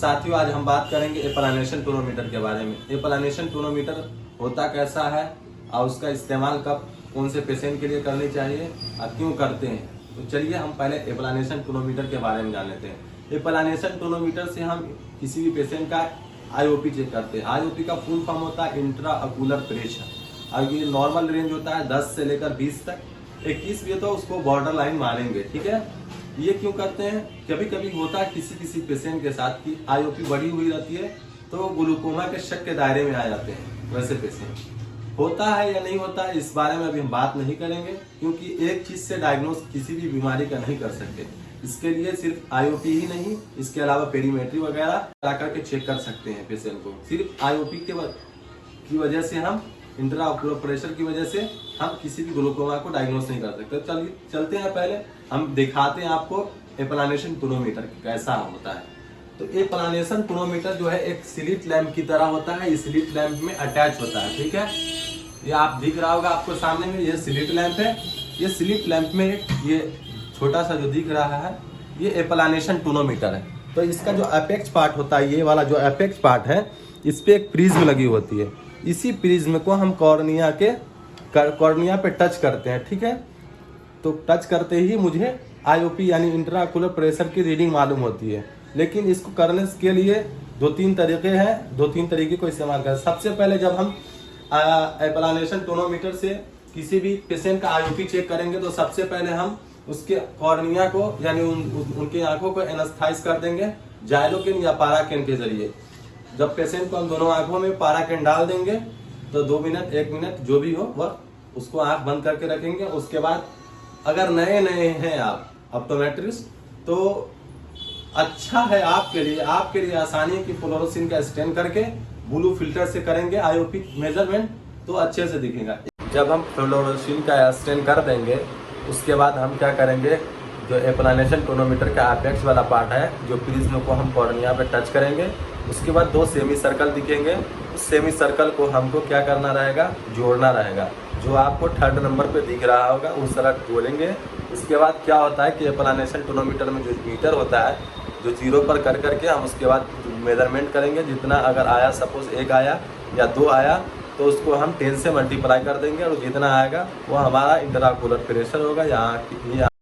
साथियों, आज हम बात करेंगे एप्लानेशन टोनोमीटर के बारे में। एप्लानेशन टोनोमीटर होता कैसा है और उसका इस्तेमाल कब कौन से पेशेंट के लिए करनी चाहिए और क्यों करते हैं। तो चलिए हम पहले एप्लानेशन टोनोमीटर के बारे में जान लेते हैं। एप्लानेशन टोनोमीटर से हम किसी भी पेशेंट का आईओपी चेक करते हैं। आईओपी का फुल फॉर्म होता है इंट्राओक्यूलर प्रेशर और ये नॉर्मल रेंज होता है 10 से लेकर 20 तक। 21 भी तो उसको बॉर्डर लाइन मारेंगे, ठीक है। ये क्यों करते हैं? कभी कभी होता है किसी पेशेंट के साथ की आईओपी बढ़ी हुई रहती है तो ग्लूकोमा के शक के दायरे में आ जाते हैं। वैसे पेशेंट होता है या नहीं होता है इस बारे में अभी हम बात नहीं करेंगे, क्योंकि एक चीज से डायग्नोस किसी भी बीमारी का नहीं कर सकते। इसके लिए सिर्फ आईओपी ही नहीं, इसके अलावा पेरीमेट्री वगैरह करा करके चेक कर सकते हैं पेशेंट को। सिर्फ आईओपी की वजह से हम इंट्राओक्यूलर प्रेशर की वजह से हम किसी भी ग्लूकोमा को डायग्नोस नहीं कर सकते। चलिए चलते हैं, पहले हम दिखाते हैं आपको एप्लानेशन टोनोमीटर कैसा होता है। तो एप्लानेशन टोनोमीटर जो है एक स्लिट लैंप की तरह होता है। इस स्लिट लैंप में अटैच होता है, ठीक है। ये आप दिख रहा होगा आपको सामने में, ये स्लिट लैंप है। ये स्लिट लैंप में ये छोटा सा जो दिख रहा है ये एप्लानेशन टोनोमीटर है। तो इसका जो अपेक्स पार्ट होता है, ये वाला जो अपेक्स पार्ट है, इस पे एक प्रिज्म लगी होती है। इसी प्रिज्म को हम कॉर्निया पे टच करते हैं, ठीक है। तो टच करते ही मुझे आईओपी यानी इंट्राओक्यूलर प्रेशर की रीडिंग मालूम होती है। लेकिन इसको करने के लिए दो तीन तरीके को इस्तेमाल करें। सबसे पहले जब हम एप्लानेशन टोनोमीटर से किसी भी पेशेंट का आईओपी चेक करेंगे तो सबसे पहले हम उसके कॉर्निया को यानी उनकी आंखों को एनेस्थाइज कर देंगे जाइलोकेन या पाराकेन के जरिए। जब पेशेंट को हम दोनों आंखों में पाराकेन डाल देंगे तो 2 मिनट 1 मिनट जो भी हो वह उसको आंख बंद करके रखेंगे। उसके बाद अगर नए हैं आप ऑप्टोमेट्रिस्ट तो अच्छा है आपके लिए आसानी है कि फ्लोरोसिन का स्टैन करके ब्लू फिल्टर से करेंगे आईओपी मेजरमेंट तो अच्छे से दिखेगा। जब हम फ्लोरोसिन का स्टैन कर देंगे उसके बाद हम क्या करेंगे, जो एप्लानेशन टोनोमीटर का अपेक्स वाला पार्ट है, जो प्रिज्म को हम कॉर्निया पे टच करेंगे, उसके बाद 2 सेमी सर्कल दिखेंगे। उस सेमी सर्कल को हमको क्या करना रहेगा, जोड़ना रहेगा। जो आपको 3rd नंबर पे दिख रहा होगा उस तरह जोड़ेंगे। उसके बाद क्या होता है कि एप्लानेशन टोनोमीटर में जो मीटर होता है, जो 0 पर कर करके हम उसके बाद मेजरमेंट करेंगे। जितना अगर आया, सपोज 1 आया या 2 आया, तो उसको हम 10 से मल्टीप्लाई कर देंगे और जितना आएगा वो हमारा इंट्राओक्यूलर प्रेशर होगा। यहाँ